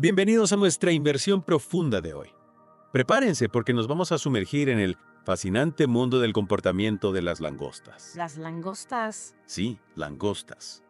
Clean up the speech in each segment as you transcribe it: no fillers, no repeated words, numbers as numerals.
Bienvenidos a nuestra inversión profunda de hoy. Prepárense porque nos vamos a sumergir en el fascinante mundo del comportamiento de las langostas. Las langostas. Sí, langostas.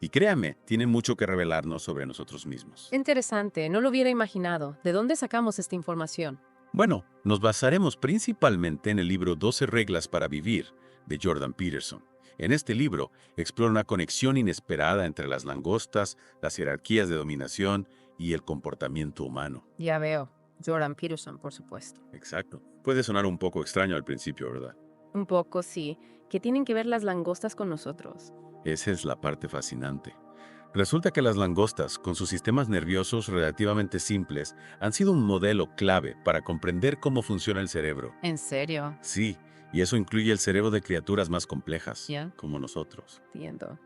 Y créanme, tienen mucho que revelarnos sobre nosotros mismos. Interesante, no lo hubiera imaginado. ¿De dónde sacamos esta información? Bueno, nos basaremos principalmente en el libro 12 reglas para vivir, de Jordan Peterson. En este libro explora una conexión inesperada entre las langostas, las jerarquías de dominación y el comportamiento humano. Ya veo. Jordan Peterson, por supuesto. Exacto. Puede sonar un poco extraño al principio, ¿verdad? Un poco, sí. ¿Qué tienen que ver las langostas con nosotros? Esa es la parte fascinante. Resulta que las langostas, con sus sistemas nerviosos relativamente simples, han sido un modelo clave para comprender cómo funciona el cerebro. ¿En serio? Sí, y eso incluye el cerebro de criaturas más complejas, Ya. como nosotros. Entiendo.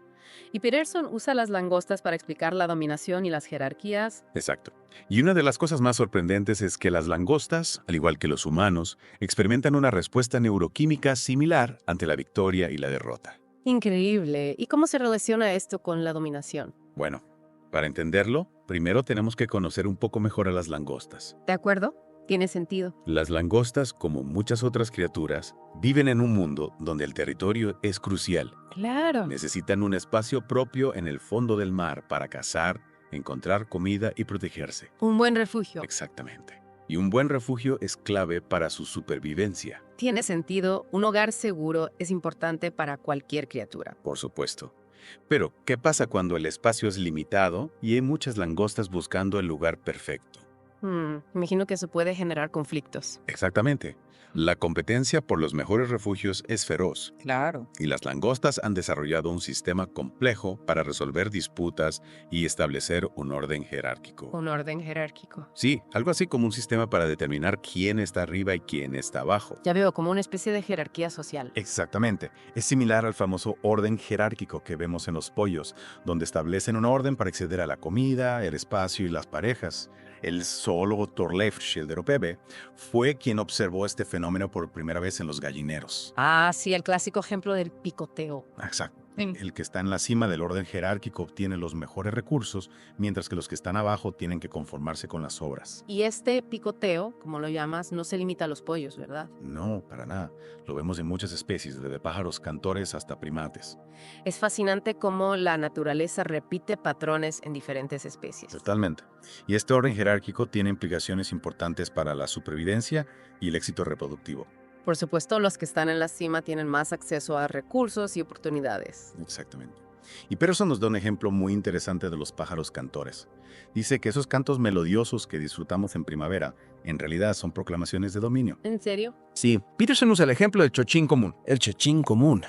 Y Peterson usa las langostas para explicar la dominación y las jerarquías. Exacto. Y una de las cosas más sorprendentes es que las langostas, al igual que los humanos, experimentan una respuesta neuroquímica similar ante la victoria y la derrota. Increíble. ¿Y cómo se relaciona esto con la dominación? Bueno, para entenderlo, primero tenemos que conocer un poco mejor a las langostas. ¿De acuerdo? Tiene sentido. Las langostas, como muchas otras criaturas, viven en un mundo donde el territorio es crucial. Claro. Necesitan un espacio propio en el fondo del mar para cazar, encontrar comida y protegerse. Un buen refugio. Exactamente. Y un buen refugio es clave para su supervivencia, Tiene sentido. Un hogar seguro es importante para cualquier criatura. por supuesto. Pero, ¿qué pasa cuando el espacio es limitado y hay muchas langostas buscando el lugar perfecto? Imagino que eso puede generar conflictos. Exactamente. La competencia por los mejores refugios es feroz. Claro. Y las langostas han desarrollado un sistema complejo para resolver disputas y establecer un orden jerárquico. Un orden jerárquico. Sí, algo así como un sistema para determinar quién está arriba y quién está abajo. Ya veo, como una especie de jerarquía social. Exactamente. Es similar al famoso orden jerárquico que vemos en los pollos, donde establecen un orden para acceder a la comida, el espacio y las parejas. El zoólogo Thorleif Schilderopebe fue quien observó este fenómeno por primera vez en los gallineros. Ah, sí, el clásico ejemplo del picoteo. Exacto. El que está en la cima del orden jerárquico obtiene los mejores recursos, mientras que los que están abajo tienen que conformarse con las sobras. Y este picoteo, como lo llamas, no se limita a los pollos, ¿verdad? No, para nada. Lo vemos en muchas especies, desde pájaros cantores hasta primates. Es fascinante cómo la naturaleza repite patrones en diferentes especies. Totalmente. Y este orden jerárquico tiene implicaciones importantes para la supervivencia y el éxito reproductivo. Por supuesto, los que están en la cima tienen más acceso a recursos y oportunidades. Exactamente. Y Peterson nos da un ejemplo muy interesante de los pájaros cantores. Dice que esos cantos melodiosos que disfrutamos en primavera, en realidad son proclamaciones de dominio. ¿En serio? Sí, Peterson usa el ejemplo del chochín común. El chochín común.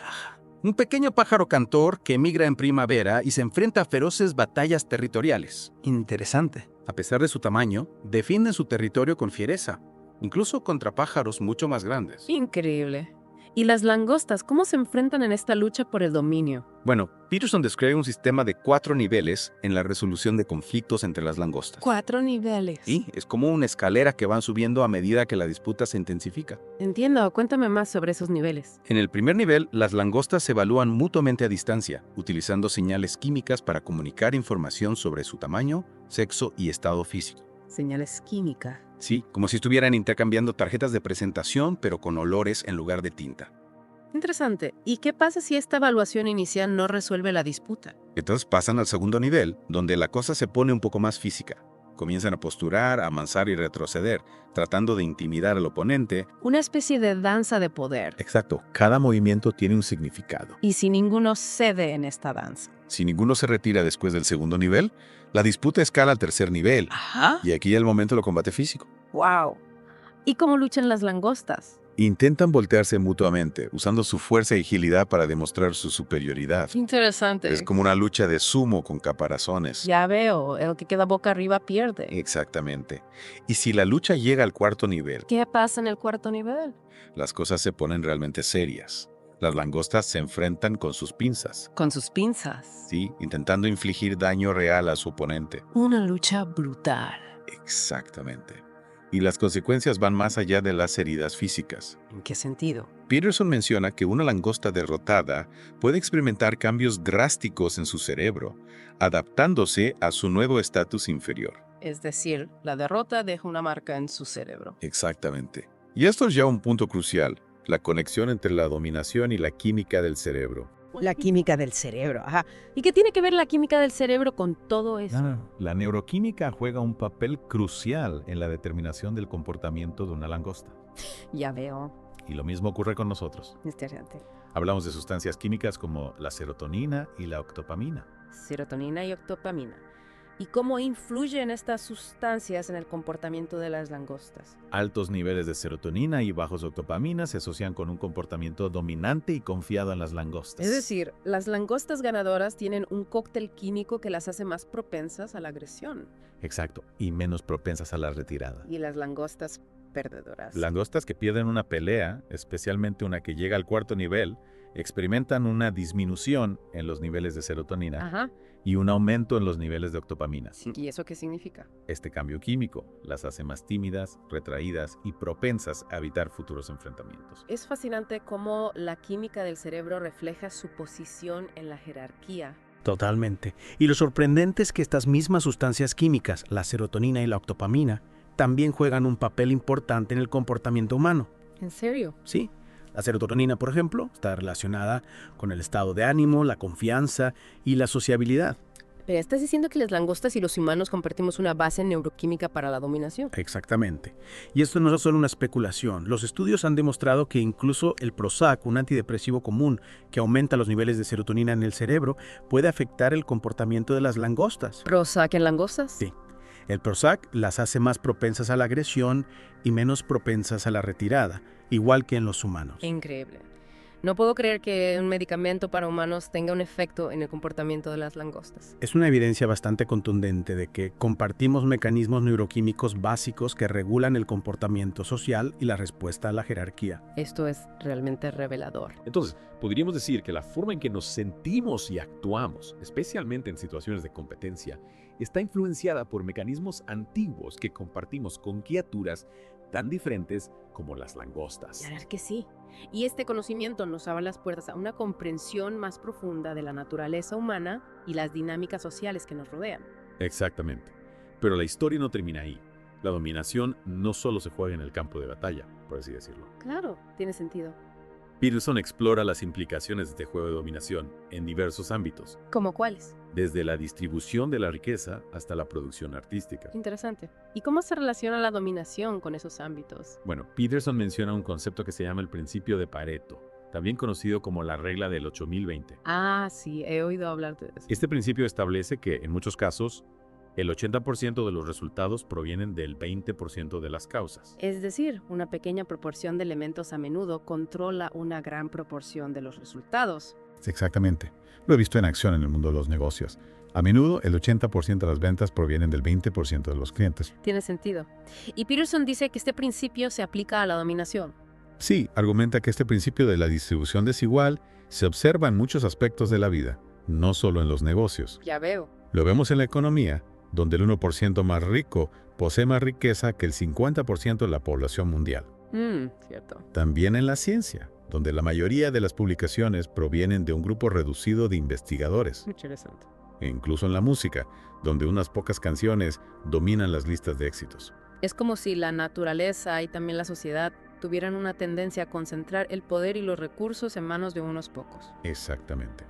Un pequeño pájaro cantor que emigra en primavera y se enfrenta a feroces batallas territoriales. Interesante. A pesar de su tamaño, defiende su territorio con fiereza, incluso contra pájaros mucho más grandes. Increíble. ¿Y las langostas cómo se enfrentan en esta lucha por el dominio? Bueno, Peterson describe un sistema de 4 niveles en la resolución de conflictos entre las langostas. 4 niveles. Sí, es como una escalera que van subiendo a medida que la disputa se intensifica. Entiendo, cuéntame más sobre esos niveles. En el primer nivel, las langostas se evalúan mutuamente a distancia, utilizando señales químicas para comunicar información sobre su tamaño, sexo y estado físico. Señales químicas. Sí, como si estuvieran intercambiando tarjetas de presentación, pero con olores en lugar de tinta. Interesante. ¿Y qué pasa si esta evaluación inicial no resuelve la disputa? Entonces pasan al segundo nivel, donde la cosa se pone un poco más física. Comienzan a posturar, a avanzar y retroceder, tratando de intimidar al oponente. Una especie de danza de poder. Exacto, cada movimiento tiene un significado. Y si ninguno cede en esta danza. Si ninguno se retira después del segundo nivel, la disputa escala al tercer nivel. Ajá. Y aquí el momento del combate físico. ¡Wow! ¿Y cómo luchan las langostas? Intentan voltearse mutuamente, usando su fuerza y agilidad para demostrar su superioridad. Interesante. Es como una lucha de sumo con caparazones. Ya veo, el que queda boca arriba pierde. Exactamente. Y si la lucha llega al cuarto nivel, ¿Qué pasa en el cuarto nivel? las cosas se ponen realmente serias. Las langostas se enfrentan con sus pinzas, Con sus pinzas. ¿sí? Intentando infligir daño real a su oponente. Una lucha brutal. Exactamente. Y las consecuencias van más allá de las heridas físicas. ¿En qué sentido? Peterson menciona que una langosta derrotada puede experimentar cambios drásticos en su cerebro, adaptándose a su nuevo estatus inferior. Es decir, la derrota deja una marca en su cerebro. Exactamente. Y esto es ya un punto crucial, la conexión entre la dominación y la química del cerebro. La química del cerebro, ajá. ¿Y qué tiene que ver la química del cerebro con todo eso? La neuroquímica juega un papel crucial en la determinación del comportamiento de una langosta. Ya veo. Y lo mismo ocurre con nosotros. Interesante. Hablamos de sustancias químicas como la serotonina y la octopamina. Serotonina y octopamina. ¿Y cómo influyen estas sustancias en el comportamiento de las langostas? Altos niveles de serotonina y bajos octopamina se asocian con un comportamiento dominante y confiado en las langostas. Es decir, las langostas ganadoras tienen un cóctel químico que las hace más propensas a la agresión. Exacto, y menos propensas a la retirada. Y las langostas perdedoras. Langostas que pierden una pelea, especialmente una que llega al cuarto nivel, experimentan una disminución en los niveles de serotonina Ajá. y un aumento en los niveles de octopamina. ¿Y eso qué significa? Este cambio químico las hace más tímidas, retraídas y propensas a evitar futuros enfrentamientos. Es fascinante cómo la química del cerebro refleja su posición en la jerarquía. Totalmente. Y lo sorprendente es que estas mismas sustancias químicas, la serotonina y la octopamina, también juegan un papel importante en el comportamiento humano. ¿En serio? Sí. La serotonina, por ejemplo, está relacionada con el estado de ánimo, la confianza y la sociabilidad. Pero estás diciendo que las langostas y los humanos compartimos una base neuroquímica para la dominación. Exactamente. Y esto no es solo una especulación. Los estudios han demostrado que incluso el Prozac, un antidepresivo común que aumenta los niveles de serotonina en el cerebro, puede afectar el comportamiento de las langostas. ¿Prozac en langostas? Sí. El Prozac las hace más propensas a la agresión y menos propensas a la retirada, igual que en los humanos. Increíble. No puedo creer que un medicamento para humanos tenga un efecto en el comportamiento de las langostas. Es una evidencia bastante contundente de que compartimos mecanismos neuroquímicos básicos que regulan el comportamiento social y la respuesta a la jerarquía. Esto es realmente revelador. Entonces, podríamos decir que la forma en que nos sentimos y actuamos, especialmente en situaciones de competencia, está influenciada por mecanismos antiguos que compartimos con criaturas tan diferentes como las langostas. Claro que sí. Y este conocimiento nos abre las puertas a una comprensión más profunda de la naturaleza humana y las dinámicas sociales que nos rodean. Exactamente. Pero la historia no termina ahí. La dominación no solo se juega en el campo de batalla, por así decirlo. Claro, tiene sentido. Peterson explora las implicaciones de este juego de dominación en diversos ámbitos, ¿Cómo cuáles? desde la distribución de la riqueza hasta la producción artística. Interesante. ¿Y cómo se relaciona la dominación con esos ámbitos? Bueno, Peterson menciona un concepto que se llama el principio de Pareto, también conocido como la regla del 8020. Ah, sí, he oído hablar de eso. Este principio establece que, en muchos casos, el 80% de los resultados provienen del 20% de las causas. Es decir, una pequeña proporción de elementos a menudo controla una gran proporción de los resultados. Exactamente. Lo he visto en acción en el mundo de los negocios. A menudo, el 80% de las ventas provienen del 20% de los clientes. Tiene sentido. Y Peterson dice que este principio se aplica a la dominación. Sí, argumenta que este principio de la distribución desigual se observa en muchos aspectos de la vida, no solo en los negocios. Ya veo. Lo vemos en la economía, donde el 1% más rico posee más riqueza que el 50% de la población mundial. Cierto. También en la ciencia, donde la mayoría de las publicaciones provienen de un grupo reducido de investigadores. Interesante. E incluso en la música, donde unas pocas canciones dominan las listas de éxitos. Es como si la naturaleza y también la sociedad tuvieran una tendencia a concentrar el poder y los recursos en manos de unos pocos. Exactamente.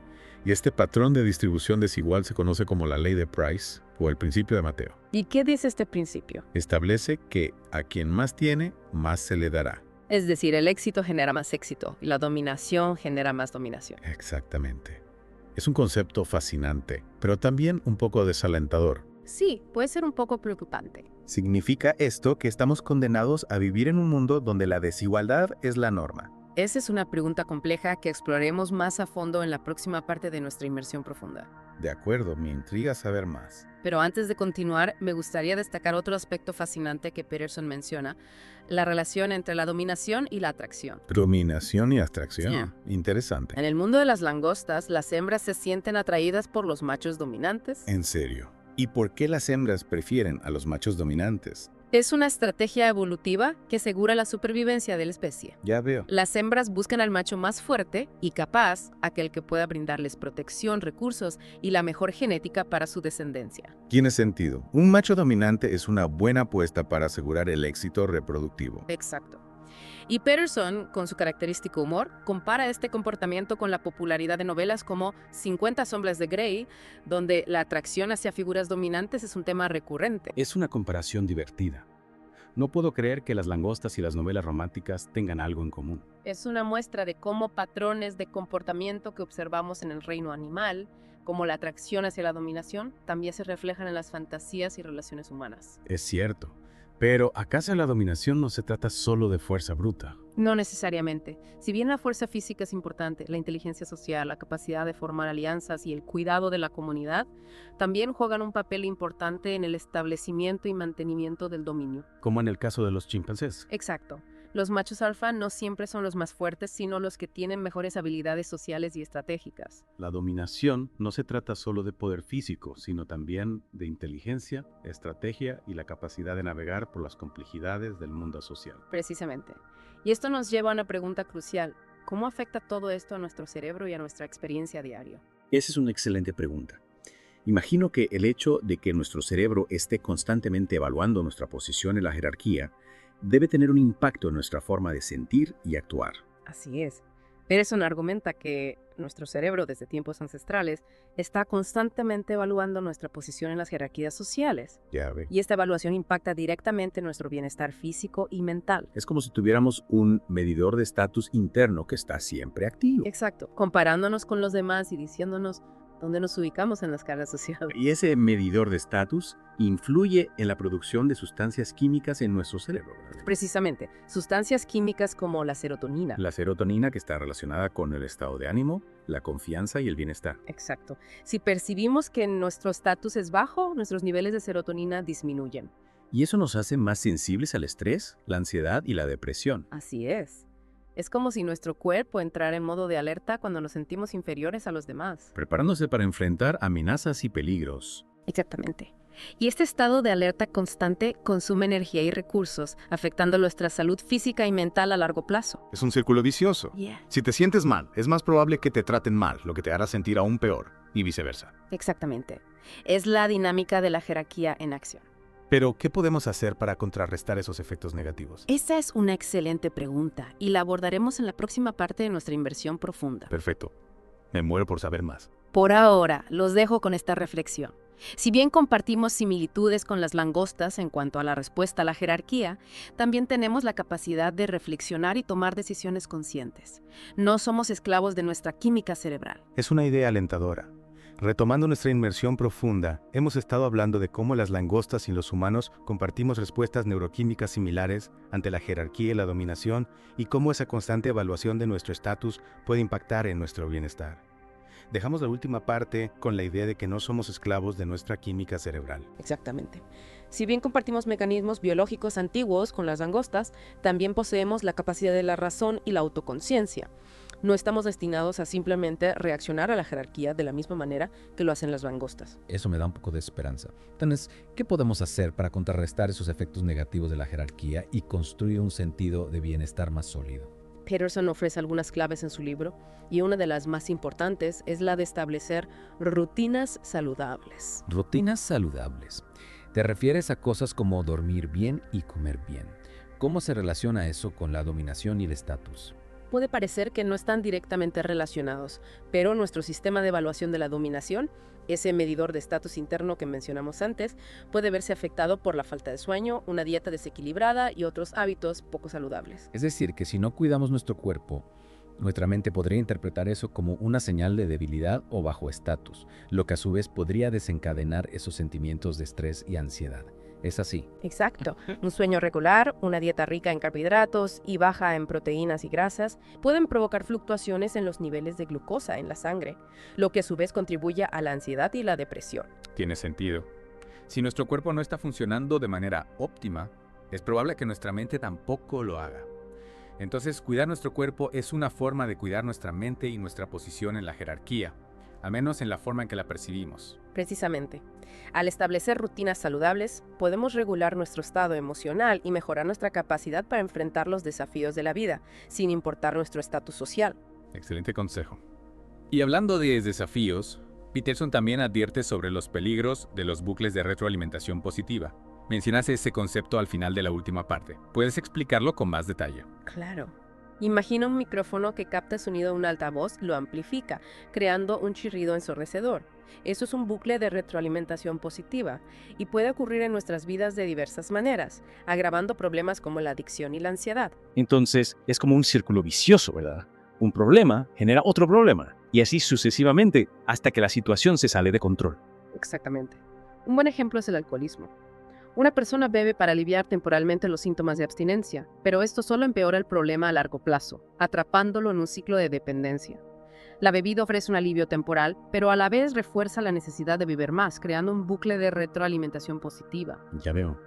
Y este patrón de distribución desigual se conoce como la ley de Price o el principio de Mateo. ¿Y qué dice este principio? Establece que a quien más tiene, más se le dará. Es decir, el éxito genera más éxito y la dominación genera más dominación. Exactamente. Es un concepto fascinante, pero también un poco desalentador. Sí, puede ser un poco preocupante. ¿Significa esto que estamos condenados a vivir en un mundo donde la desigualdad es la norma? Esa es una pregunta compleja que exploraremos más a fondo en la próxima parte de nuestra inmersión profunda. De acuerdo, me intriga saber más. Pero antes de continuar, me gustaría destacar otro aspecto fascinante que Peterson menciona, la relación entre la dominación y la atracción. Dominación y abstracción. Interesante. En el mundo de las langostas, las hembras se sienten atraídas por los machos dominantes. En serio. ¿Y por qué las hembras prefieren a los machos dominantes? Es una estrategia evolutiva que asegura la supervivencia de la especie. Ya veo. Las hembras buscan al macho más fuerte y capaz, aquel que pueda brindarles protección, recursos y la mejor genética para su descendencia. Tiene sentido. Un macho dominante es una buena apuesta para asegurar el éxito reproductivo. Exacto. Y Peterson, con su característico humor, compara este comportamiento con la popularidad de novelas como 50 sombras de Grey, donde la atracción hacia figuras dominantes es un tema recurrente. Es una comparación divertida. No puedo creer que las langostas y las novelas románticas tengan algo en común. Es una muestra de cómo patrones de comportamiento que observamos en el reino animal, como la atracción hacia la dominación, también se reflejan en las fantasías y relaciones humanas. Es cierto. Pero ¿acaso la dominación no se trata solo de fuerza bruta? No necesariamente. Si bien la fuerza física es importante, la inteligencia social, la capacidad de formar alianzas y el cuidado de la comunidad también juegan un papel importante en el establecimiento y mantenimiento del dominio. Como en el caso de los chimpancés. Exacto. Los machos alfa no siempre son los más fuertes, sino los que tienen mejores habilidades sociales y estratégicas. La dominación no se trata solo de poder físico, sino también de inteligencia, estrategia y la capacidad de navegar por las complejidades del mundo social. Precisamente. Y esto nos lleva a una pregunta crucial. ¿Cómo afecta todo esto a nuestro cerebro y a nuestra experiencia diaria? Esa es una excelente pregunta. Imagino que el hecho de que nuestro cerebro esté constantemente evaluando nuestra posición en la jerarquía debe tener un impacto en nuestra forma de sentir y actuar. Así es. Peterson argumenta que nuestro cerebro, desde tiempos ancestrales, está constantemente evaluando nuestra posición en las jerarquías sociales. Ya ve. Y esta evaluación impacta directamente nuestro bienestar físico y mental. Es como si tuviéramos un medidor de estatus interno que está siempre activo. Exacto. Comparándonos con los demás y diciéndonos dónde nos ubicamos en la escala social. Y ese medidor de estatus influye en la producción de sustancias químicas en nuestro cerebro, ¿verdad? Precisamente, sustancias químicas como la serotonina. La serotonina, que está relacionada con el estado de ánimo, la confianza y el bienestar. Exacto. Si percibimos que nuestro estatus es bajo, nuestros niveles de serotonina disminuyen. Y eso nos hace más sensibles al estrés, la ansiedad y la depresión. Así es. Es como si nuestro cuerpo entrara en modo de alerta cuando nos sentimos inferiores a los demás. Preparándose para enfrentar amenazas y peligros. Exactamente. Y este estado de alerta constante consume energía y recursos, afectando nuestra salud física y mental a largo plazo. Es un círculo vicioso. Si te sientes mal, es más probable que te traten mal, lo que te hará sentir aún peor, y viceversa. Exactamente. Es la dinámica de la jerarquía en acción. Pero, ¿qué podemos hacer para contrarrestar esos efectos negativos? Esa es una excelente pregunta y la abordaremos en la próxima parte de nuestra inversión profunda. Perfecto. Me muero por saber más. Por ahora, los dejo con esta reflexión. Si bien compartimos similitudes con las langostas en cuanto a la respuesta a la jerarquía, también tenemos la capacidad de reflexionar y tomar decisiones conscientes. No somos esclavos de nuestra química cerebral. Es una idea alentadora. Retomando nuestra inmersión profunda, hemos estado hablando de cómo las langostas y los humanos compartimos respuestas neuroquímicas similares ante la jerarquía y la dominación y cómo esa constante evaluación de nuestro estatus puede impactar en nuestro bienestar. Dejamos la última parte con la idea de que no somos esclavos de nuestra química cerebral. Exactamente. Si bien compartimos mecanismos biológicos antiguos con las langostas, también poseemos la capacidad de la razón y la autoconciencia. No estamos destinados a simplemente reaccionar a la jerarquía de la misma manera que lo hacen las langostas. Eso me da un poco de esperanza. Entonces, ¿qué podemos hacer para contrarrestar esos efectos negativos de la jerarquía y construir un sentido de bienestar más sólido? Peterson ofrece algunas claves en su libro, y una de las más importantes es la de establecer rutinas saludables. Rutinas saludables. Te refieres a cosas como dormir bien y comer bien. ¿Cómo se relaciona eso con la dominación y el estatus? Puede parecer que no están directamente relacionados, pero nuestro sistema de evaluación de la dominación, ese medidor de estatus interno que mencionamos antes, puede verse afectado por la falta de sueño, una dieta desequilibrada y otros hábitos poco saludables. Es decir, que si no cuidamos nuestro cuerpo, nuestra mente podría interpretar eso como una señal de debilidad o bajo estatus, lo que a su vez podría desencadenar esos sentimientos de estrés y ansiedad. ¿Es así? Exacto. Un sueño regular, una dieta rica en carbohidratos y baja en proteínas y grasas pueden provocar fluctuaciones en los niveles de glucosa en la sangre, lo que a su vez contribuye a la ansiedad y la depresión. Tiene sentido. Si nuestro cuerpo no está funcionando de manera óptima, es probable que nuestra mente tampoco lo haga. Entonces, cuidar nuestro cuerpo es una forma de cuidar nuestra mente y nuestra posición en la jerarquía, al menos en la forma en que la percibimos. Precisamente. Al establecer rutinas saludables, podemos regular nuestro estado emocional y mejorar nuestra capacidad para enfrentar los desafíos de la vida, sin importar nuestro estatus social. Excelente consejo. Y hablando de desafíos, Peterson también advierte sobre los peligros de los bucles de retroalimentación positiva. Mencionaste ese concepto al final de la última parte. ¿Puedes explicarlo con más detalle? Claro. Imagina un micrófono que capta sonido de un altavoz y lo amplifica, creando un chirrido ensordecedor. Eso es un bucle de retroalimentación positiva y puede ocurrir en nuestras vidas de diversas maneras, agravando problemas como la adicción y la ansiedad. Entonces, es como un círculo vicioso, ¿verdad? Un problema genera otro problema, y así sucesivamente hasta que la situación se sale de control. Exactamente. Un buen ejemplo es el alcoholismo. Una persona bebe para aliviar temporalmente los síntomas de abstinencia, pero esto solo empeora el problema a largo plazo, atrapándolo en un ciclo de dependencia. La bebida ofrece un alivio temporal, pero a la vez refuerza la necesidad de beber más, creando un bucle de retroalimentación positiva. Ya veo.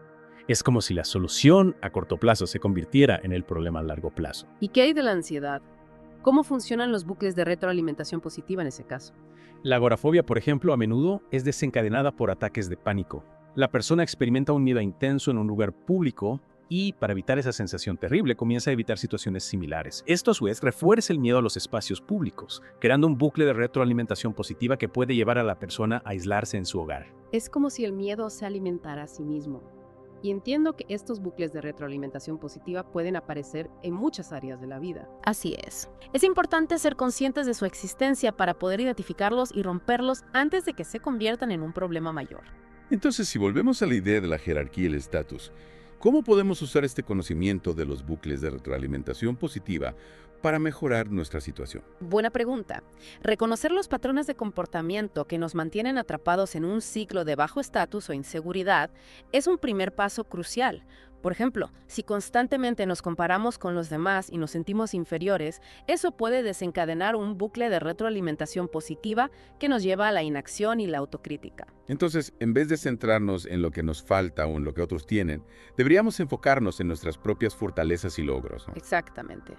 Es como si la solución a corto plazo se convirtiera en el problema a largo plazo. ¿Y qué hay de la ansiedad? ¿Cómo funcionan los bucles de retroalimentación positiva en ese caso? La agorafobia, por ejemplo, a menudo es desencadenada por ataques de pánico. La persona experimenta un miedo intenso en un lugar público y, para evitar esa sensación terrible, comienza a evitar situaciones similares. Esto, a su vez, refuerza el miedo a los espacios públicos, creando un bucle de retroalimentación positiva que puede llevar a la persona a aislarse en su hogar. Es como si el miedo se alimentara a sí mismo. Y entiendo que estos bucles de retroalimentación positiva pueden aparecer en muchas áreas de la vida. Así es. Es importante ser conscientes de su existencia para poder identificarlos y romperlos antes de que se conviertan en un problema mayor. Entonces, si volvemos a la idea de la jerarquía y el estatus, ¿cómo podemos usar este conocimiento de los bucles de retroalimentación positiva para mejorar nuestra situación? Buena pregunta. Reconocer los patrones de comportamiento que nos mantienen atrapados en un ciclo de bajo estatus o inseguridad es un primer paso crucial. Por ejemplo, si constantemente nos comparamos con los demás y nos sentimos inferiores, eso puede desencadenar un bucle de retroalimentación positiva que nos lleva a la inacción y la autocrítica. Entonces, en vez de centrarnos en lo que nos falta o en lo que otros tienen, deberíamos enfocarnos en nuestras propias fortalezas y logros, ¿no? Exactamente.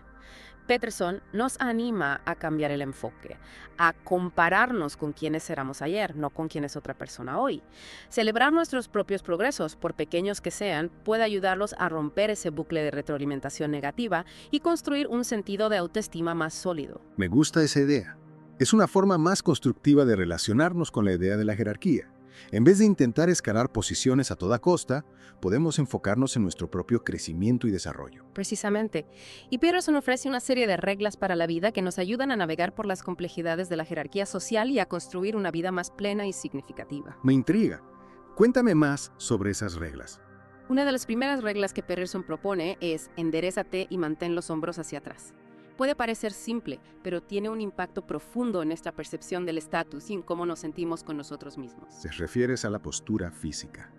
Peterson nos anima a cambiar el enfoque, a compararnos con quienes éramos ayer, no con quién es otra persona hoy. Celebrar nuestros propios progresos, por pequeños que sean, puede ayudarlos a romper ese bucle de retroalimentación negativa y construir un sentido de autoestima más sólido. Me gusta esa idea. Es una forma más constructiva de relacionarnos con la idea de la jerarquía. En vez de intentar escalar posiciones a toda costa, podemos enfocarnos en nuestro propio crecimiento y desarrollo. Precisamente. Y Peterson ofrece una serie de reglas para la vida que nos ayudan a navegar por las complejidades de la jerarquía social y a construir una vida más plena y significativa. Me intriga. Cuéntame más sobre esas reglas. Una de las primeras reglas que Peterson propone es enderézate y mantén los hombros hacia atrás. Puede parecer simple, pero tiene un impacto profundo en nuestra percepción del estatus y en cómo nos sentimos con nosotros mismos. Te refieres a la postura física.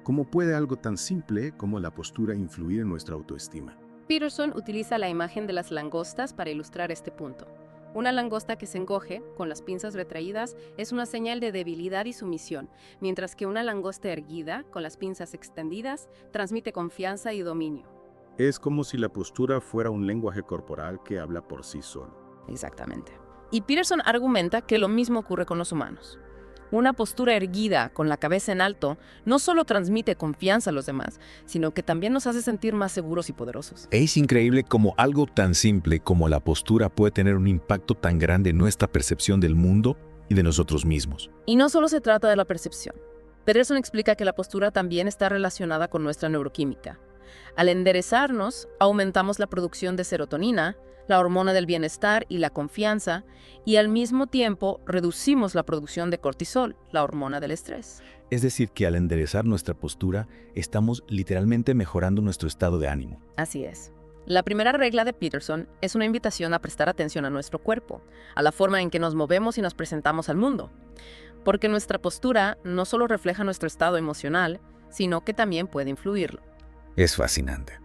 ¿Cómo puede algo tan simple como la postura influir en nuestra autoestima? Peterson utiliza la imagen de las langostas para ilustrar este punto. Una langosta que se encoge, con las pinzas retraídas, es una señal de debilidad y sumisión, mientras que una langosta erguida, con las pinzas extendidas, transmite confianza y dominio. Es como si la postura fuera un lenguaje corporal que habla por sí solo. Exactamente. Y Peterson argumenta que lo mismo ocurre con los humanos. Una postura erguida, con la cabeza en alto, no solo transmite confianza a los demás, sino que también nos hace sentir más seguros y poderosos. Es increíble cómo algo tan simple como la postura puede tener un impacto tan grande en nuestra percepción del mundo y de nosotros mismos. Y no solo se trata de la percepción. Peterson explica que la postura también está relacionada con nuestra neuroquímica. Al enderezarnos, aumentamos la producción de serotonina, la hormona del bienestar y la confianza, y al mismo tiempo reducimos la producción de cortisol, la hormona del estrés. Es decir, que al enderezar nuestra postura, estamos literalmente mejorando nuestro estado de ánimo. Así es. La primera regla de Peterson es una invitación a prestar atención a nuestro cuerpo, a la forma en que nos movemos y nos presentamos al mundo. Porque nuestra postura no solo refleja nuestro estado emocional, sino que también puede influirlo. Es fascinante.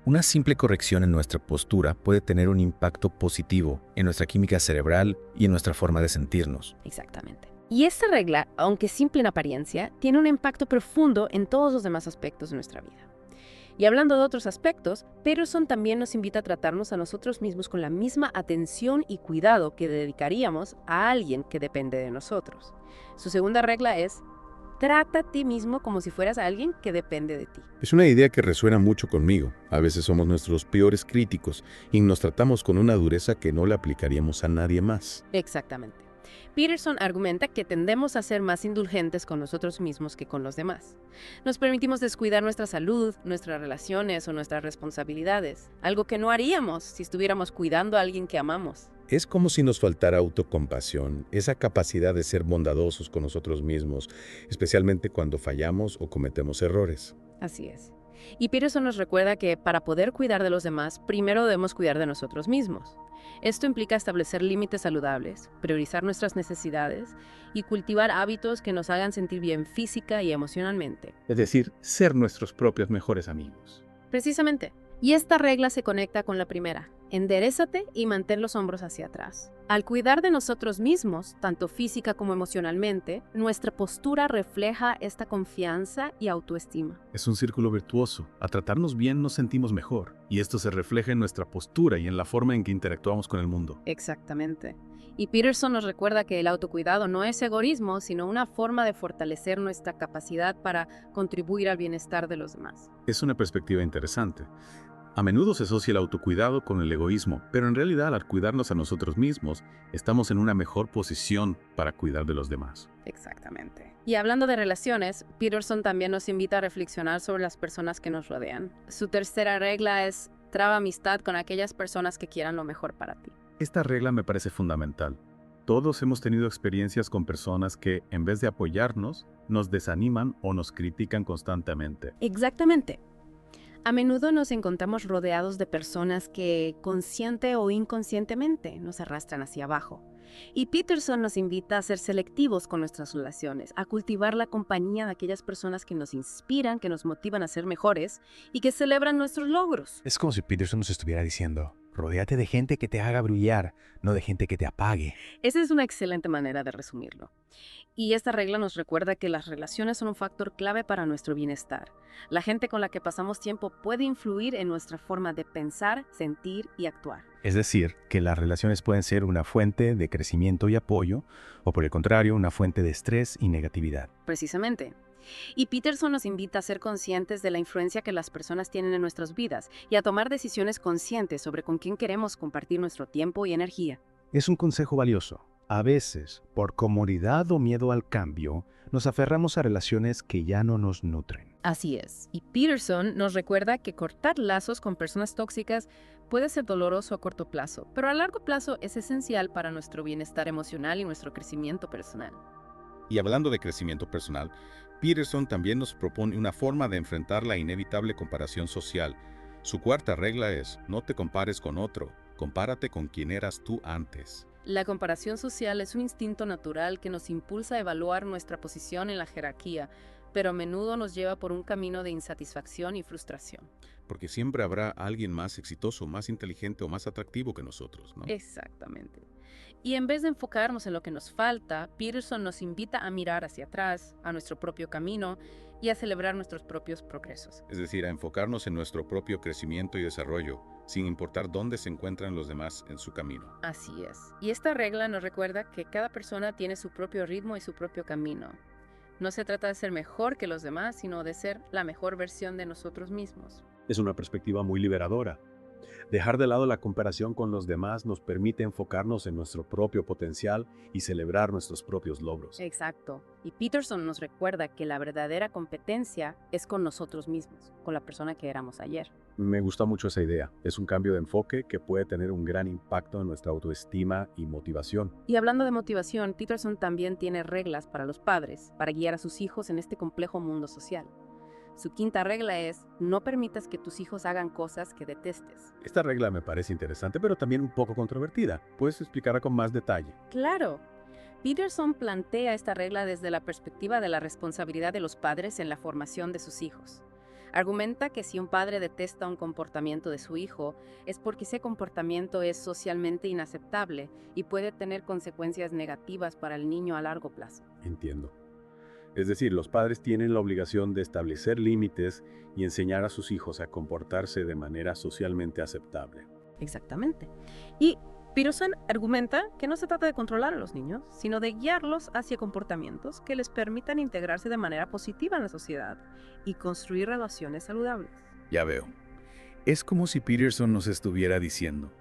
Una simple corrección en nuestra postura puede tener un impacto positivo en nuestra química cerebral y en nuestra forma de sentirnos. Exactamente. Y esta regla, aunque simple en apariencia, tiene un impacto profundo en todos los demás aspectos de nuestra vida. Y hablando de otros aspectos, Peterson también nos invita a tratarnos a nosotros mismos con la misma atención y cuidado que dedicaríamos a alguien que depende de nosotros. Su segunda regla es: trata a ti mismo como si fueras alguien que depende de ti. Es una idea que resuena mucho conmigo. A veces somos nuestros peores críticos y nos tratamos con una dureza que no le aplicaríamos a nadie más. Exactamente. Peterson argumenta que tendemos a ser más indulgentes con nosotros mismos que con los demás. Nos permitimos descuidar nuestra salud, nuestras relaciones o nuestras responsabilidades, algo que no haríamos si estuviéramos cuidando a alguien que amamos. Es como si nos faltara autocompasión, esa capacidad de ser bondadosos con nosotros mismos, especialmente cuando fallamos o cometemos errores. Así es. Y Peterson nos recuerda que para poder cuidar de los demás, primero debemos cuidar de nosotros mismos. Esto implica establecer límites saludables, priorizar nuestras necesidades y cultivar hábitos que nos hagan sentir bien física y emocionalmente. Es decir, ser nuestros propios mejores amigos. Precisamente. Y esta regla se conecta con la primera: enderézate y mantén los hombros hacia atrás. Al cuidar de nosotros mismos, tanto física como emocionalmente, nuestra postura refleja esta confianza y autoestima. Es un círculo virtuoso. Al tratarnos bien nos sentimos mejor, y esto se refleja en nuestra postura y en la forma en que interactuamos con el mundo. Exactamente. Y Peterson nos recuerda que el autocuidado no es egoísmo, sino una forma de fortalecer nuestra capacidad para contribuir al bienestar de los demás. Es una perspectiva interesante. A menudo se asocia el autocuidado con el egoísmo, pero en realidad al cuidarnos a nosotros mismos, estamos en una mejor posición para cuidar de los demás. Exactamente. Y hablando de relaciones, Peterson también nos invita a reflexionar sobre las personas que nos rodean. Su tercera regla es: traba amistad con aquellas personas que quieran lo mejor para ti. Esta regla me parece fundamental. Todos hemos tenido experiencias con personas que, en vez de apoyarnos, nos desaniman o nos critican constantemente. Exactamente. A menudo nos encontramos rodeados de personas que, consciente o inconscientemente, nos arrastran hacia abajo. Y Peterson nos invita a ser selectivos con nuestras relaciones, a cultivar la compañía de aquellas personas que nos inspiran, que nos motivan a ser mejores y que celebran nuestros logros. Es como si Peterson nos estuviera diciendo: rodéate de gente que te haga brillar, no de gente que te apague. Esa es una excelente manera de resumirlo. Y esta regla nos recuerda que las relaciones son un factor clave para nuestro bienestar. La gente con la que pasamos tiempo puede influir en nuestra forma de pensar, sentir y actuar. Es decir, que las relaciones pueden ser una fuente de crecimiento y apoyo, o por el contrario, una fuente de estrés y negatividad. Precisamente. Y Peterson nos invita a ser conscientes de la influencia que las personas tienen en nuestras vidas y a tomar decisiones conscientes sobre con quién queremos compartir nuestro tiempo y energía. Es un consejo valioso. A veces, por comodidad o miedo al cambio, nos aferramos a relaciones que ya no nos nutren. Así es. Y Peterson nos recuerda que cortar lazos con personas tóxicas puede ser doloroso a corto plazo, pero a largo plazo es esencial para nuestro bienestar emocional y nuestro crecimiento personal. Y hablando de crecimiento personal, Peterson también nos propone una forma de enfrentar la inevitable comparación social. Su cuarta regla es: no te compares con otro, compárate con quien eras tú antes. La comparación social es un instinto natural que nos impulsa a evaluar nuestra posición en la jerarquía, pero a menudo nos lleva por un camino de insatisfacción y frustración. Porque siempre habrá alguien más exitoso, más inteligente o más atractivo que nosotros, ¿no? Exactamente. Y en vez de enfocarnos en lo que nos falta, Peterson nos invita a mirar hacia atrás, a nuestro propio camino y a celebrar nuestros propios progresos. Es decir, a enfocarnos en nuestro propio crecimiento y desarrollo, sin importar dónde se encuentran los demás en su camino. Así es. Y esta regla nos recuerda que cada persona tiene su propio ritmo y su propio camino. No se trata de ser mejor que los demás, sino de ser la mejor versión de nosotros mismos. Es una perspectiva muy liberadora. Dejar de lado la comparación con los demás nos permite enfocarnos en nuestro propio potencial y celebrar nuestros propios logros. Exacto. Y Peterson nos recuerda que la verdadera competencia es con nosotros mismos, con la persona que éramos ayer. Me gusta mucho esa idea. Es un cambio de enfoque que puede tener un gran impacto en nuestra autoestima y motivación. Y hablando de motivación, Peterson también tiene reglas para los padres, para guiar a sus hijos en este complejo mundo social. Su quinta regla es: no permitas que tus hijos hagan cosas que detestes. Esta regla me parece interesante, pero también un poco controvertida. ¿Puedes explicarla con más detalle? Claro. Peterson plantea esta regla desde la perspectiva de la responsabilidad de los padres en la formación de sus hijos. Argumenta que si un padre detesta un comportamiento de su hijo, es porque ese comportamiento es socialmente inaceptable y puede tener consecuencias negativas para el niño a largo plazo. Entiendo. Es decir, los padres tienen la obligación de establecer límites y enseñar a sus hijos a comportarse de manera socialmente aceptable. Exactamente. Y Peterson argumenta que no se trata de controlar a los niños, sino de guiarlos hacia comportamientos que les permitan integrarse de manera positiva en la sociedad y construir relaciones saludables. Ya veo. Es como si Peterson nos estuviera diciendo: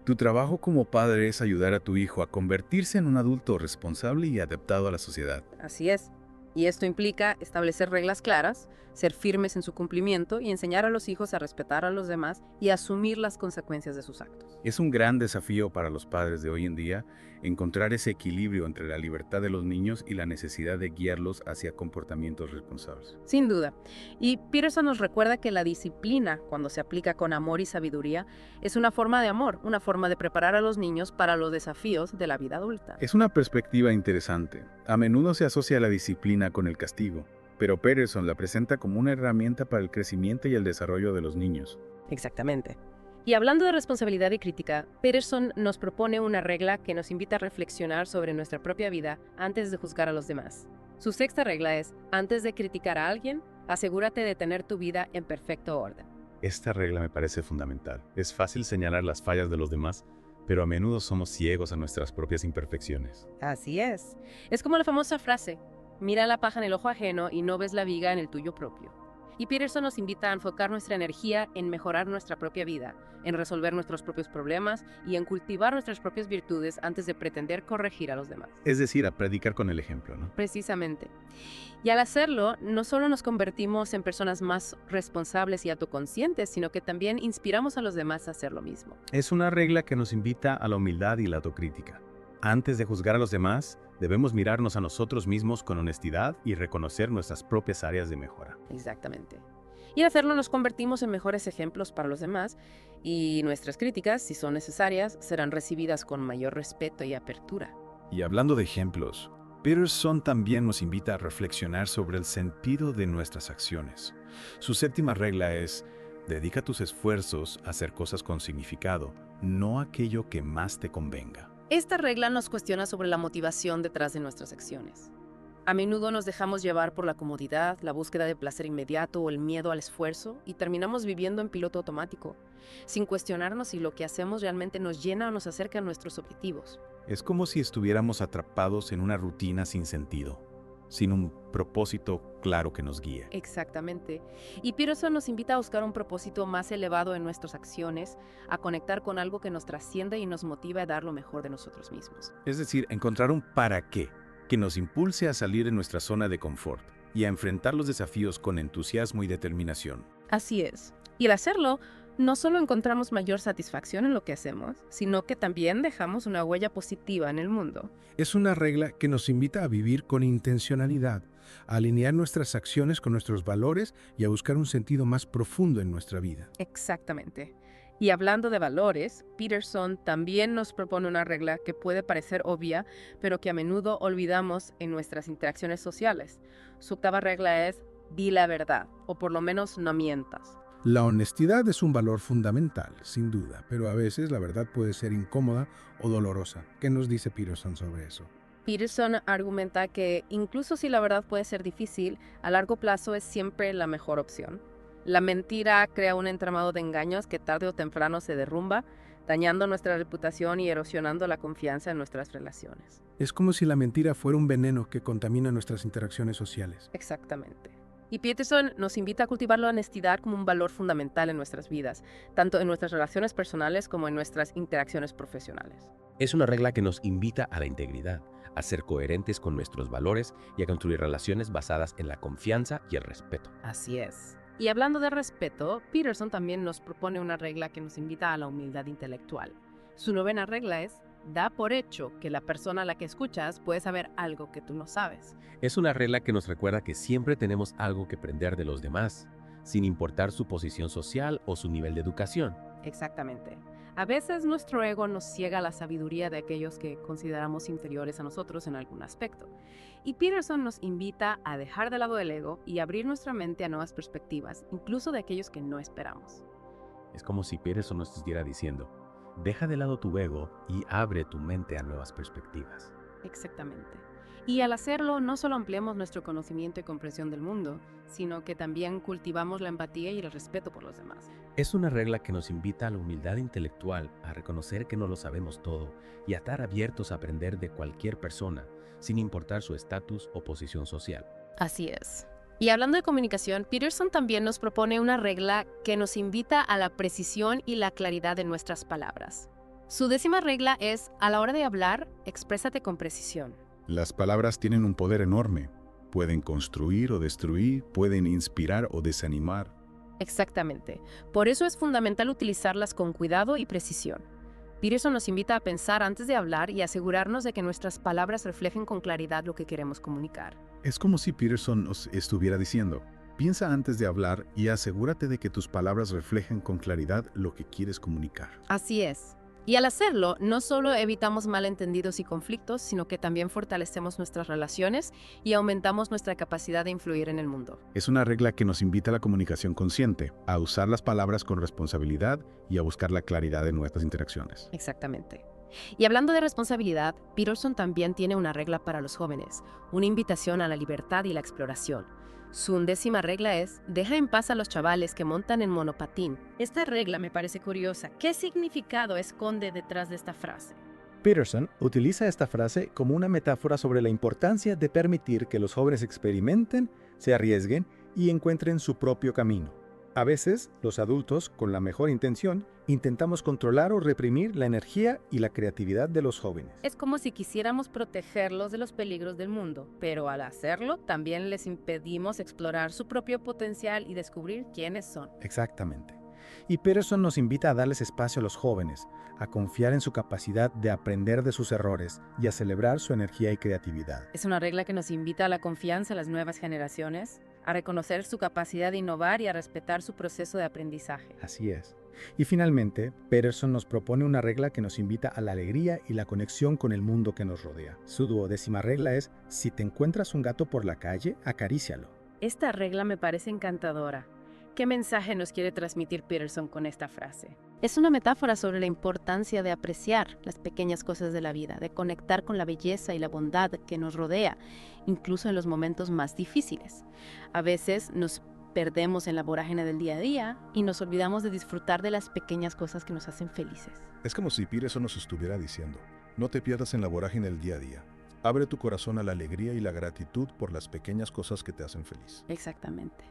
tu trabajo como padre es ayudar a tu hijo a convertirse en un adulto responsable y adaptado a la sociedad. Así es. Y esto implica establecer reglas claras, ser firmes en su cumplimiento y enseñar a los hijos a respetar a los demás y asumir las consecuencias de sus actos. Es un gran desafío para los padres de hoy en día encontrar ese equilibrio entre la libertad de los niños y la necesidad de guiarlos hacia comportamientos responsables. Sin duda. Y Peterson nos recuerda que la disciplina, cuando se aplica con amor y sabiduría, es una forma de amor, una forma de preparar a los niños para los desafíos de la vida adulta. Es una perspectiva interesante. A menudo se asocia la disciplina con el castigo, pero Peterson la presenta como una herramienta para el crecimiento y el desarrollo de los niños. Exactamente. Y hablando de responsabilidad y crítica, Peterson nos propone una regla que nos invita a reflexionar sobre nuestra propia vida antes de juzgar a los demás. Su sexta regla es: antes de criticar a alguien, asegúrate de tener tu vida en perfecto orden. Esta regla me parece fundamental. Es fácil señalar las fallas de los demás, pero a menudo somos ciegos a nuestras propias imperfecciones. Así es. Es como la famosa frase: mira la paja en el ojo ajeno y no ves la viga en el tuyo propio. Y Peterson nos invita a enfocar nuestra energía en mejorar nuestra propia vida, en resolver nuestros propios problemas y en cultivar nuestras propias virtudes antes de pretender corregir a los demás. Es decir, a predicar con el ejemplo, ¿no? Precisamente. Y al hacerlo, no solo nos convertimos en personas más responsables y autoconscientes, sino que también inspiramos a los demás a hacer lo mismo. Es una regla que nos invita a la humildad y la autocrítica. Antes de juzgar a los demás, debemos mirarnos a nosotros mismos con honestidad y reconocer nuestras propias áreas de mejora. Exactamente. Y al hacerlo nos convertimos en mejores ejemplos para los demás y nuestras críticas, si son necesarias, serán recibidas con mayor respeto y apertura. Y hablando de ejemplos, Peterson también nos invita a reflexionar sobre el sentido de nuestras acciones. Su séptima regla es: dedica tus esfuerzos a hacer cosas con significado, no aquello que más te convenga. Esta regla nos cuestiona sobre la motivación detrás de nuestras acciones. A menudo nos dejamos llevar por la comodidad, la búsqueda de placer inmediato o el miedo al esfuerzo y terminamos viviendo en piloto automático, sin cuestionarnos si lo que hacemos realmente nos llena o nos acerca a nuestros objetivos. Es como si estuviéramos atrapados en una rutina sin sentido, sin un propósito claro que nos guíe. Exactamente. Y Peterson nos invita a buscar un propósito más elevado en nuestras acciones, a conectar con algo que nos trasciende y nos motive a dar lo mejor de nosotros mismos. Es decir, encontrar un para qué que nos impulse a salir de nuestra zona de confort y a enfrentar los desafíos con entusiasmo y determinación. Así es. Y al hacerlo, no solo encontramos mayor satisfacción en lo que hacemos, sino que también dejamos una huella positiva en el mundo. Es una regla que nos invita a vivir con intencionalidad, a alinear nuestras acciones con nuestros valores y a buscar un sentido más profundo en nuestra vida. Exactamente. Y hablando de valores, Peterson también nos propone una regla que puede parecer obvia, pero que a menudo olvidamos en nuestras interacciones sociales. Su octava regla es: di la verdad, o por lo menos no mientas. La honestidad es un valor fundamental, sin duda, pero a veces la verdad puede ser incómoda o dolorosa. ¿Qué nos dice Peterson sobre eso? Peterson argumenta que incluso si la verdad puede ser difícil, a largo plazo es siempre la mejor opción. La mentira crea un entramado de engaños que tarde o temprano se derrumba, dañando nuestra reputación y erosionando la confianza en nuestras relaciones. Es como si la mentira fuera un veneno que contamina nuestras interacciones sociales. Exactamente. Y Peterson nos invita a cultivar la honestidad como un valor fundamental en nuestras vidas, tanto en nuestras relaciones personales como en nuestras interacciones profesionales. Es una regla que nos invita a la integridad, a ser coherentes con nuestros valores y a construir relaciones basadas en la confianza y el respeto. Así es. Y hablando de respeto, Peterson también nos propone una regla que nos invita a la humildad intelectual. Su novena regla es: da por hecho que la persona a la que escuchas puede saber algo que tú no sabes. Es una regla que nos recuerda que siempre tenemos algo que aprender de los demás, sin importar su posición social o su nivel de educación. Exactamente. A veces nuestro ego nos ciega a la sabiduría de aquellos que consideramos inferiores a nosotros en algún aspecto. Y Peterson nos invita a dejar de lado el ego y abrir nuestra mente a nuevas perspectivas, incluso de aquellos que no esperamos. Es como si Peterson nos estuviera diciendo: deja de lado tu ego y abre tu mente a nuevas perspectivas. Exactamente. Y al hacerlo, no solo ampliamos nuestro conocimiento y comprensión del mundo, sino que también cultivamos la empatía y el respeto por los demás. Es una regla que nos invita a la humildad intelectual, a reconocer que no lo sabemos todo y a estar abiertos a aprender de cualquier persona, sin importar su estatus o posición social. Así es. Y hablando de comunicación, Peterson también nos propone una regla que nos invita a la precisión y la claridad de nuestras palabras. Su 10ª regla es, a la hora de hablar, exprésate con precisión. Las palabras tienen un poder enorme. Pueden construir o destruir, pueden inspirar o desanimar. Exactamente. Por eso es fundamental utilizarlas con cuidado y precisión. Peterson nos invita a pensar antes de hablar y asegurarnos de que nuestras palabras reflejen con claridad lo que queremos comunicar. Es como si Peterson nos estuviera diciendo, piensa antes de hablar y asegúrate de que tus palabras reflejen con claridad lo que quieres comunicar. Así es. Y al hacerlo, no solo evitamos malentendidos y conflictos, sino que también fortalecemos nuestras relaciones y aumentamos nuestra capacidad de influir en el mundo. Es una regla que nos invita a la comunicación consciente, a usar las palabras con responsabilidad y a buscar la claridad en nuestras interacciones. Exactamente. Y hablando de responsabilidad, Peterson también tiene una regla para los jóvenes, una invitación a la libertad y la exploración. Su 11ª regla es, deja en paz a los chavales que montan en monopatín. Esta regla me parece curiosa. ¿Qué significado esconde detrás de esta frase? Peterson utiliza esta frase como una metáfora sobre la importancia de permitir que los jóvenes experimenten, se arriesguen y encuentren su propio camino. A veces, los adultos, con la mejor intención, intentamos controlar o reprimir la energía y la creatividad de los jóvenes. Es como si quisiéramos protegerlos de los peligros del mundo, pero al hacerlo también les impedimos explorar su propio potencial y descubrir quiénes son. Exactamente. Y Peterson nos invita a darles espacio a los jóvenes, a confiar en su capacidad de aprender de sus errores y a celebrar su energía y creatividad. Es una regla que nos invita a la confianza en las nuevas generaciones, a reconocer su capacidad de innovar y a respetar su proceso de aprendizaje. Así es. Y finalmente, Peterson nos propone una regla que nos invita a la alegría y la conexión con el mundo que nos rodea. Su 12ª regla es, si te encuentras un gato por la calle, acarícialo. Esta regla me parece encantadora. ¿Qué mensaje nos quiere transmitir Peterson con esta frase? Es una metáfora sobre la importancia de apreciar las pequeñas cosas de la vida, de conectar con la belleza y la bondad que nos rodea, incluso en los momentos más difíciles. A veces nos perdemos en la vorágine del día a día y nos olvidamos de disfrutar de las pequeñas cosas que nos hacen felices. Es como si Peterson nos estuviera diciendo, no te pierdas en la vorágine del día a día. Abre tu corazón a la alegría y la gratitud por las pequeñas cosas que te hacen feliz. Exactamente.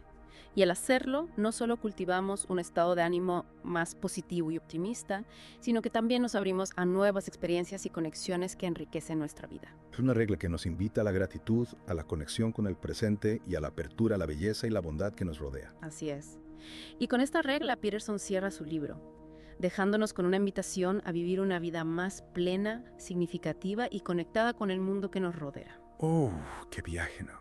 Y al hacerlo, no solo cultivamos un estado de ánimo más positivo y optimista, sino que también nos abrimos a nuevas experiencias y conexiones que enriquecen nuestra vida. Es una regla que nos invita a la gratitud, a la conexión con el presente y a la apertura a la belleza y la bondad que nos rodea. Así es. Y con esta regla, Peterson cierra su libro, dejándonos con una invitación a vivir una vida más plena, significativa y conectada con el mundo que nos rodea. ¡Oh, qué viaje, ¿no?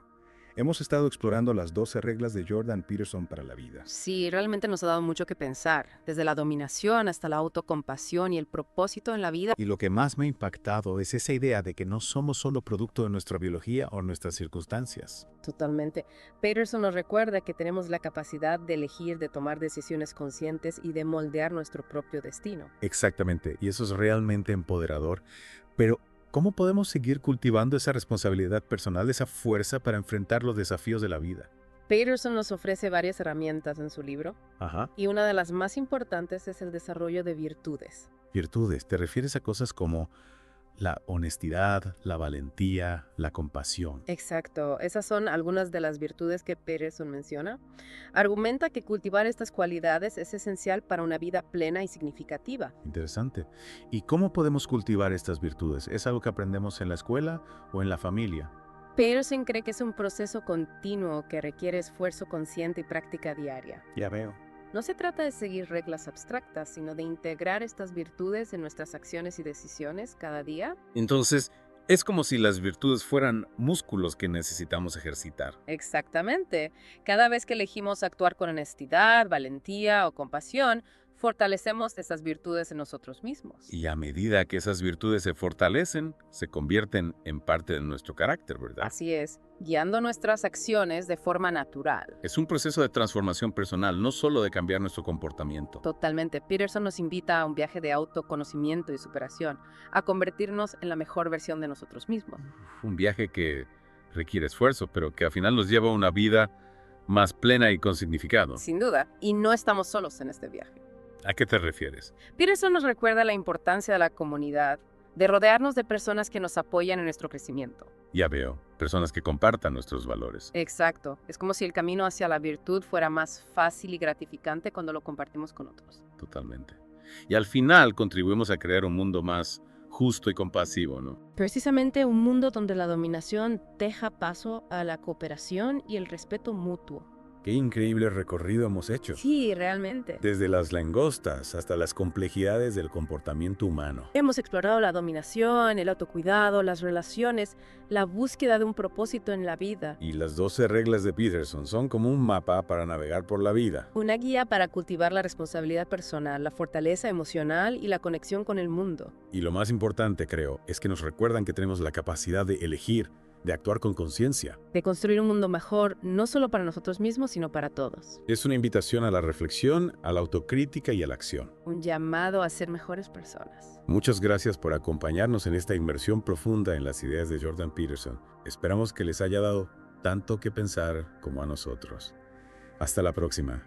Hemos estado explorando las 12 reglas de Jordan Peterson para la vida. Sí, realmente nos ha dado mucho que pensar, desde la dominación hasta la autocompasión y el propósito en la vida. Y lo que más me ha impactado es esa idea de que no somos solo producto de nuestra biología o nuestras circunstancias. Totalmente. Peterson nos recuerda que tenemos la capacidad de elegir, de tomar decisiones conscientes y de moldear nuestro propio destino. Exactamente, y eso es realmente empoderador. Pero ¿cómo podemos seguir cultivando esa responsabilidad personal, esa fuerza para enfrentar los desafíos de la vida? Peterson nos ofrece varias herramientas en su libro. Ajá. Y una de las más importantes es el desarrollo de virtudes. Virtudes, ¿te refieres a cosas como la honestidad, la valentía, la compasión? Exacto, esas son algunas de las virtudes que Peterson menciona. Argumenta que cultivar estas cualidades es esencial para una vida plena y significativa. Interesante. ¿Y cómo podemos cultivar estas virtudes? ¿Es algo que aprendemos en la escuela o en la familia? Peterson cree que es un proceso continuo que requiere esfuerzo consciente y práctica diaria. Ya veo. No se trata de seguir reglas abstractas, sino de integrar estas virtudes en nuestras acciones y decisiones cada día. Entonces, es como si las virtudes fueran músculos que necesitamos ejercitar. Exactamente. Cada vez que elegimos actuar con honestidad, valentía o compasión, fortalecemos esas virtudes en nosotros mismos. Y a medida que esas virtudes se fortalecen, se convierten en parte de nuestro carácter, ¿verdad? Así es, guiando nuestras acciones de forma natural. Es un proceso de transformación personal, no solo de cambiar nuestro comportamiento. Totalmente. Peterson nos invita a un viaje de autoconocimiento y superación, a convertirnos en la mejor versión de nosotros mismos. Un viaje que requiere esfuerzo, pero que al final nos lleva a una vida más plena y con significado. Sin duda. Y no estamos solos en este viaje. ¿A qué te refieres? Peterson nos recuerda la importancia de la comunidad, de rodearnos de personas que nos apoyan en nuestro crecimiento. Ya veo, personas que compartan nuestros valores. Exacto. Es como si el camino hacia la virtud fuera más fácil y gratificante cuando lo compartimos con otros. Totalmente. Y al final contribuimos a crear un mundo más justo y compasivo, ¿no? Precisamente un mundo donde la dominación deja paso a la cooperación y el respeto mutuo. Qué increíble recorrido hemos hecho. Sí, realmente. Desde las langostas hasta las complejidades del comportamiento humano. Hemos explorado la dominación, el autocuidado, las relaciones, la búsqueda de un propósito en la vida. Y las 12 reglas de Peterson son como un mapa para navegar por la vida. Una guía para cultivar la responsabilidad personal, la fortaleza emocional y la conexión con el mundo. Y lo más importante, creo, es que nos recuerdan que tenemos la capacidad de elegir, de actuar con conciencia. De construir un mundo mejor, no solo para nosotros mismos, sino para todos. Es una invitación a la reflexión, a la autocrítica y a la acción. Un llamado a ser mejores personas. Muchas gracias por acompañarnos en esta inmersión profunda en las ideas de Jordan Peterson. Esperamos que les haya dado tanto que pensar como a nosotros. Hasta la próxima.